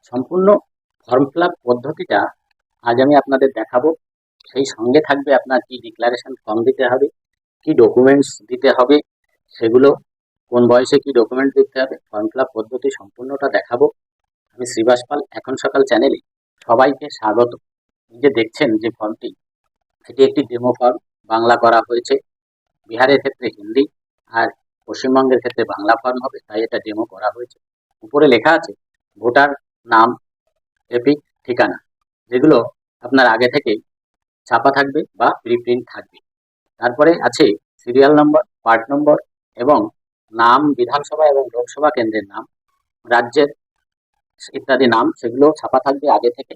সম্পূর্ণ form fill up পদ্ধতিটা আজ আমি আপনাদের দেখাবো। সেই সঙ্গে থাকবে আপনার কি ডিক্লারেশন ফর্ম দিতে হবে, কি ডকুমেন্টস দিতে হবে, সেগুলো কোন বয়সে কি ডকুমেন্ট দিতে হবে, ফর্ম ফিল আপ পদ্ধতি সম্পূর্ণটা দেখাবো। আমি শ্রীবাস পাল, এখন সকাল চ্যানেলে সবাইকে স্বাগত। এই যে দেখছেন যে ফর্মটি, এটি একটি ডেমো ফর্ম। বাংলা করা হয়েছে, বিহারের ক্ষেত্রে হিন্দি আর পশ্চিমবঙ্গের ক্ষেত্রে বাংলা ফর্ম হবে, তাই এটা ডেমো করা হয়েছে। উপরে লেখা আছে ভোটার নাম, এপিক, ঠিকানা, যেগুলো আপনার আগে থেকে ছাপা থাকবে বা প্রিপ্রিন্ট থাকবে। তারপরে আছে সিরিয়াল নম্বর, পার্ট নম্বর এবং নাম, বিধানসভা এবং লোকসভা কেন্দ্রের নাম, রাজ্যের ইত্যাদি নাম, সেগুলো ছাপা থাকবে আগে থেকে।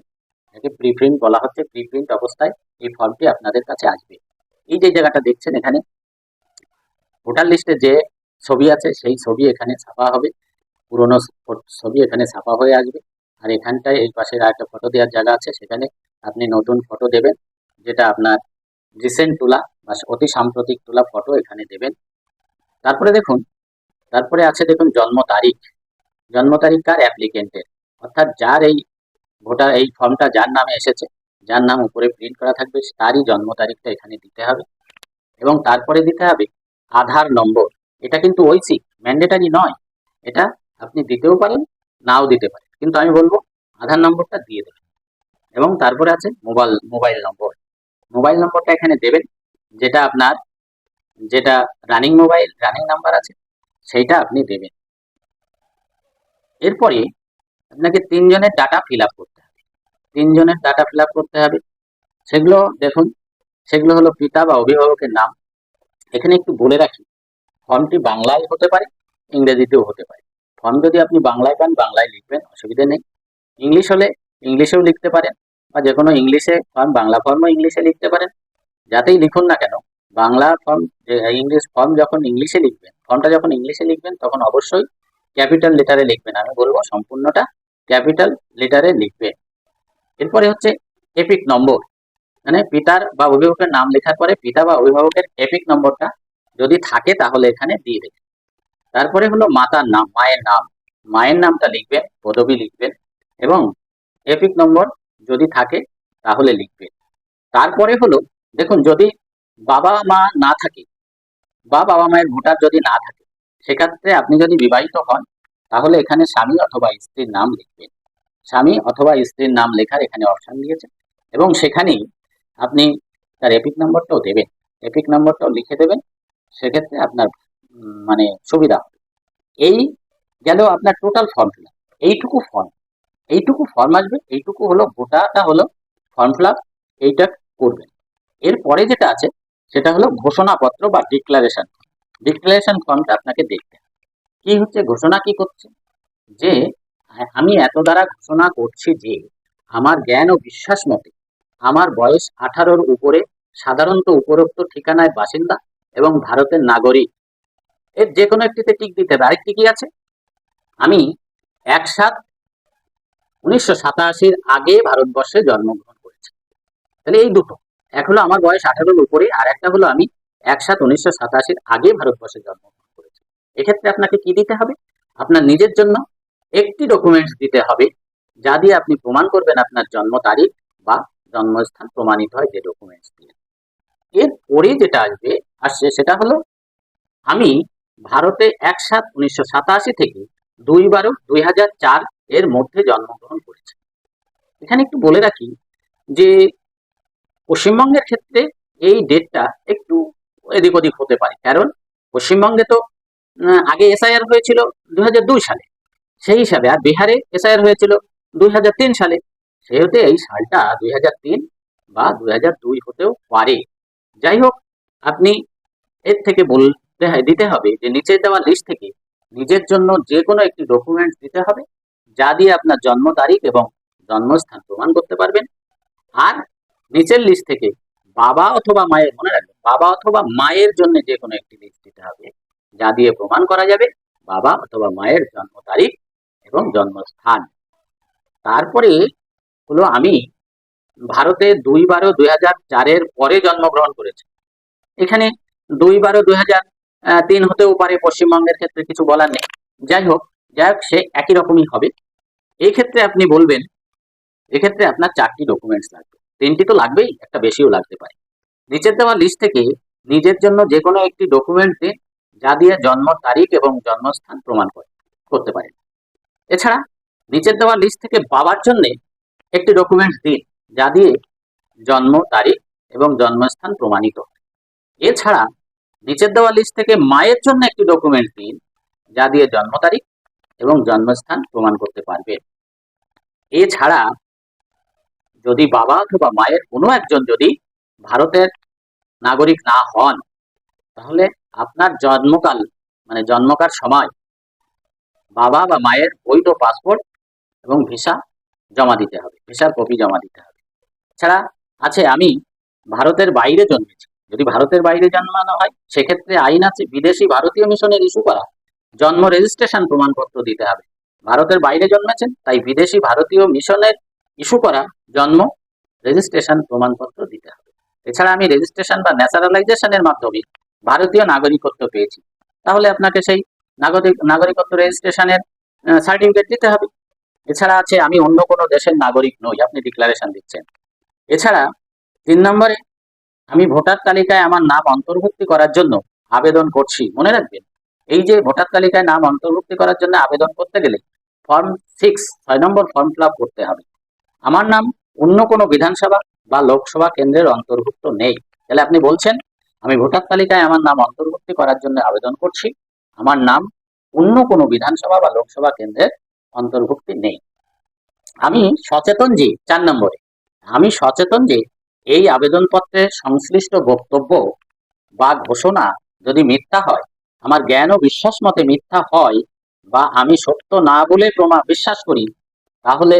একে প্রিপ্রিন্ট বলা হচ্ছে। প্রিপ্রিন্ট অবস্থায় এই ফর্মটি আপনাদের কাছে আসবে। এই যে জায়গাটা দেখছেন, এখানে ভোটার লিস্টে যে ছবি আছে সেই ছবি এখানে ছাপা হবে, পুরনো ছবি এখানে ছাপা হয়ে আসবে। আর এখানটায় এই পাশে একটা ফটো দেওয়ার জায়গা আছে, সেখানে আপনি নতুন ফটো দেবেন, যেটা আপনার রিসেন্ট তোলা বা অতি সাম্প্রতিক তোলা ফটো এখানে দেবেন। তারপরে দেখুন, তারপরে আছে দেখুন জন্ম তারিখ। জন্ম তারিখ কার? অ্যাপ্লিকেন্টের, অর্থাৎ যার এই ভোটার এই ফর্মটা যার নামে এসেছে, যার নাম উপরে প্রিন্ট করা থাকবে, তারই জন্ম তারিখটা এখানে দিতে হবে। এবং তারপরে দিতে হবে আধার নম্বর। এটা কিন্তু ঐচ্ছিক, ম্যান্ডেটারি নয়। এটা আপনি দিতেও পারেন, নাও দিতে পারেন, কিন্তু আমি বলবো আধার নম্বরটা দিয়ে দেবেন। এবং তারপরে আছে মোবাইল নম্বর। মোবাইল নম্বরটা এখানে দেবেন, যেটা আপনার যেটা রানিং নাম্বার আছে সেইটা আপনি দেবেন। এরপরে আপনাকে তিনজনের ডাটা ফিল আপ করতে হবে। তিনজনের ডাটা ফিল আপ করতে হবে। সেগুলো দেখুন, সেগুলো হলো পিতা বা অভিভাবকের নাম। এখানে একটু বলে রাখি, ফর্মটি বাংলায় হতে পারে, ইংরেজিতেও হতে পারে। ফর্ম যদি আপনি বাংলায় পান, বাংলায় লিখবেন, অসুবিধা নেই। ইংলিশ হলে ইংলিশেও লিখতে পারেন, বা যে কোনো ইংলিশে ফর্ম, বাংলা ফর্মও ইংলিশে লিখতে পারেন। যাতেই লিখুন না কেন, বাংলা ফর্ম ইংলিশ ফর্ম যখন ইংলিশে লিখবেন, ফর্মটা যখন ইংলিশে লিখবেন তখন অবশ্যই ক্যাপিটাল লেটারে লিখবেন। আমি বলবো সম্পূর্ণটা ক্যাপিটাল লেটারে লিখবেন। এরপরে হচ্ছে এপিক নম্বর, মানে পিতার বা অভিভাবকের নাম লেখার পরে পিতা বা অভিভাবকের এপিক নম্বরটা যদি থাকে তাহলে এখানে দিয়ে দেবেন। তারপরে হলো মাতার নাম, মায়ের নাম। মায়ের নামটা লিখবেন, পদবি লিখবেন এবং এপিক নম্বর যদি থাকে তাহলে লিখবেন। তারপরে হলো দেখুন, যদি বাবা মা না থাকে বা বাবা মায়ের ভোটার যদি না থাকে, সেক্ষেত্রে আপনি যদি বিবাহিত হন তাহলে এখানে স্বামী অথবা স্ত্রীর নাম লিখবেন। স্বামী অথবা স্ত্রীর নাম লেখার এখানে অপশন দিয়েছে এবং সেখানেই আপনি তার এপিক নম্বরটাও দেবেন। এপিক নম্বরটাও লিখে দেবেন, সেক্ষেত্রে আপনার মানে সুবিধা হবে। এই গেল আপনার টোটাল ফর্ম ফিল আপ। এইটুকু ফর্ম আসবে, এইটুকু হলো গোটাটা হলো ফর্ম ফিল আপ। এইটা করবেন। এরপরে যেটা আছে সেটা হলো ঘোষণাপত্র বা ডিক্লারেশন। ডিক্লারেশন ফর্মটা আপনাকে দেখতে হবে। কি হচ্ছে ঘোষণা, কি করছে, যে আমি এত দ্বারা ঘোষণা করছি যে আমার জ্ঞান ও বিশ্বাস মতে আমার বয়স 18-র উপরে, সাধারণত উপরোক্ত ঠিকানায় বাসিন্দা এবং ভারতের নাগরিক। এর যে কোনো একটিতে টিক দিতে হবে। আরেকটি কি আছে, আমি 1/7/1987 আগে ভারতবর্ষে জন্মগ্রহণ করেছি। তাহলে এই দুটো, এক হলো আমার বয়স 18-র উপরে, আর একটা হলো আমি 1/7/1987 আগে ভারতবর্ষে জন্মগ্রহণ করেছি। এক্ষেত্রে আপনাকে কি দিতে হবে? আপনার নিজের জন্য একটি ডকুমেন্টস দিতে হবে, যা দিয়ে আপনি প্রমাণ করবেন আপনার জন্ম তারিখ বা জন্মস্থান প্রমাণিত হয় যে ডকুমেন্টস দিয়ে। এরপরে যেটা আসছে সেটা হলো আমি ভারতে 1/7/1987 থেকে 2/12/2004 এর মধ্যে জন্মগ্রহণ করেছি। এখানে একটু বলে রাখি যে পশ্চিমবঙ্গের ক্ষেত্রে এই ডেটটা একটু এদিক ওদিক হতে পারে, কারণ পশ্চিমবঙ্গে তো আগে এসআইআর হয়েছিল 2002 সালে, সেই হিসাবে। আর বিহারে এসআইআর হয়েছিল 2003 সালে, সেহেতু এই সালটা 2003 বা 2002 হতেও পারে। যাই হোক, আপনি এর থেকে দিতে হবে যে নিচে দেওয়া লিস্ট থেকে নিজের জন্য যে কোনো একটি ডকুমেন্টস দিতে হবে, যা দিয়ে আপনার জন্ম তারিখ এবং জন্মস্থান প্রমাণ করতে পারবেন। আর নিচের লিস্ট থেকে বাবা অথবা মায়ের, মনে রাখবেন বাবা অথবা মায়ের জন্য যে কোনো একটি লিস্ট দিতে হবে, যা দিয়ে প্রমাণ করা যাবে বাবা অথবা মায়ের জন্ম তারিখ এবং জন্মস্থান। তারপরে হলো আমি ভারতে 2/12/2004 পরে জন্মগ্রহণ করেছি। এখানে 2/12/2003 হতেও পারে, পশ্চিমবঙ্গের ক্ষেত্রে কিছু বলার নেই। যাই হোক, সে একই রকমই হবে। এই ক্ষেত্রে আপনি বলবেন, এক্ষেত্রে আপনার 4টি ডকুমেন্টস লাগবে। 3টি তো লাগবেই, একটা বেশিও লাগতে পারে। নিচের দেওয়া লিস্ট থেকে নিজের জন্য যে কোনো একটি ডকুমেন্ট দিন, যা দিয়ে জন্ম তারিখ এবং জন্মস্থান প্রমাণ করতে পারেন। এছাড়া নিচের দেওয়া লিস্ট থেকে বাবার জন্য একটি ডকুমেন্টস দিন, যা দিয়ে জন্ম তারিখ এবং জন্মস্থান প্রমাণিত হয়। এছাড়া নিচের দেওয়া লিস্ট থেকে মায়ের জন্য একটি ডকুমেন্টস দিন, যা দিয়ে জন্ম তারিখ এবং জন্মস্থান প্রমাণ করতে পারবেন। এছাড়া যদি বাবা অথবা মায়ের কোনো একজন যদি ভারতের নাগরিক না হন, তাহলে আপনার জন্মকাল মানে জন্মকার সময় বাবা বা মায়ের বৈধ পাসপোর্ট এবং ভিসা জমা দিতে হবে, ভিসার কপি জমা দিতে হবে। এছাড়া আছে আমি ভারতের বাইরে জন্মেছি, যদি ভারতের বাইরে জন্মানো হয় সেক্ষেত্রে আইন আছে বিদেশি ভারতীয় মিশনের ইস্যু করা জন্ম রেজিস্ট্রেশন প্রমাণপত্র দিতে হবে। ভারতের বাইরে জন্মেছেন, তাই বিদেশি ভারতীয় মিশনের ইস্যু করা জন্ম রেজিস্ট্রেশন প্রমাণপত্র দিতে হবে। এছাড়া আমি রেজিস্ট্রেশন বা ন্যাচারালাইজেশনের মাধ্যমে ভারতীয় নাগরিকত্ব পেয়েছি, তাহলে আপনাকে সেই নাগরিকত্ব রেজিস্ট্রেশনের সার্টিফিকেট দিতে হবে। এছাড়া আছে আমি অন্য কোনো দেশের নাগরিক নই, আপনি ডিক্লারেশন দিচ্ছেন। এছাড়া 3 নম্বরে আমি ভোটার তালিকায় আমার নাম অন্তর্ভুক্তি করার জন্য আবেদন করছি। মনে রাখবেন, এই যে ভোটার তালিকায় নাম অন্তর্ভুক্তি করার জন্য আবেদন করতে গেলে ফর্ম 6 নম্বর ফর্ম ফিল আপ করতে হবে। আমার নাম অন্য কোনো বিধানসভা বা লোকসভা কেন্দ্রের অন্তর্ভুক্ত নেই। তাহলে আপনি বলছেন আমি ভোটার তালিকায় আমার নাম অন্তর্ভুক্তি করার জন্য আবেদন করছি, আমার নাম অন্য কোনো বিধানসভা বা লোকসভা কেন্দ্রের অন্তর্ভুক্তি নেই। আমি সচেতন যে 4 নম্বরে আমি সচেতন যে এই আবেদনপত্রের সংশ্লিষ্ট বক্তব্য বা ঘোষণা যদি মিথ্যা হয়, আমার জ্ঞান ও বিশ্বাস মতে মিথ্যা হয় বা আমি সত্য না বলে বিশ্বাস করি, তাহলে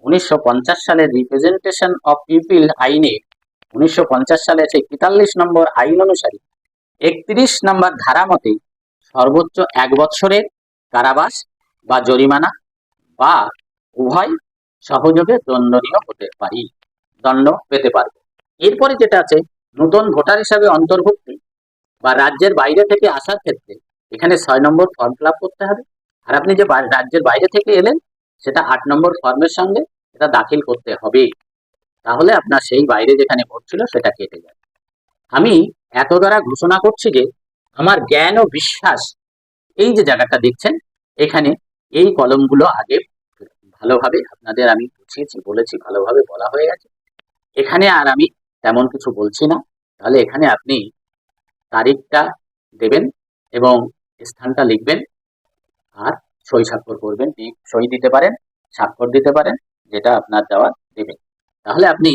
1950 সালের রিপ্রেজেন্টেশন অফ পিপল আইনে 1950 সালে সেই 43 নম্বর আইন অনুসারে 31 নম্বর ধারা মতে সর্বোচ্চ 1 বছরের কারাবাস বা জরিমানা বা উভয় সহযোগে দণ্ডনীয় হতে পারি, দণ্ড পেতে পারবো। এরপরে যেটা আছে নতুন ভোটার হিসাবে অন্তর্ভুক্তি বা রাজ্যের বাইরে থেকে আসার ক্ষেত্রে এখানে 6 নম্বর ফর্ম ফিল আপ করতে হবে। আর আপনি যে রাজ্যের বাইরে থেকে এলেন সেটা 8 নম্বর ফর্মের সঙ্গে এটা দাখিল করতে হবে, তাহলে আপনার সেই বাইরে যেখানে ভোট ছিল সেটা কেটে যাবে। আমি এত দ্বারা ঘোষণা করছি যে আমার জ্ঞান ও বিশ্বাস, এই যে জায়গাটা দেখছেন এখানে এই কলমগুলো আগে ভালোভাবে আপনাদের আমি বুঝিয়েছি, বলেছি, ভালোভাবে বলা হয়ে গেছে। এখানে আর আমি তেমন কিছু বলছি না। তাহলে এখানে আপনি তারিখটা দেবেন এবং স্থানটা লিখবেন আর সই স্বাক্ষর করবেন, সই দিতে পারেন, স্বাক্ষর দিতে পারেন, যেটা আপনার দেওয়ার দেবেন। তাহলে আপনি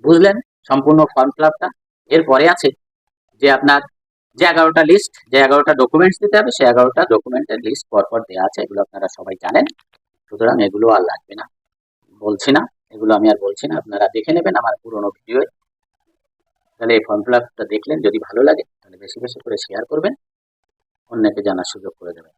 বুঝলেন সম্পূর্ণ ফর্ম ফিল আপটা। এরপরে আছে যে আপনার যে 11টা লিস্ট, যে 11টা ডকুমেন্টস দিতে হবে, সেই 11টা ডকুমেন্টের লিস্ট পরপর দেওয়া আছে, এগুলো আপনারা সবাই জানেন, সুতরাং এগুলো আর লাগবে না, বলছি না, এগুলো আমি আর বলছি না, আপনারা দেখে নেবেন আমার পুরোনো ভিডিও। তাহলে এই ফর্ম ফিল আপটা দেখলেন, যদি ভালো লাগে তাহলে বেশি বেশি করে শেয়ার করবেন, অন্যকে জানার সুযোগ করে দেবেন।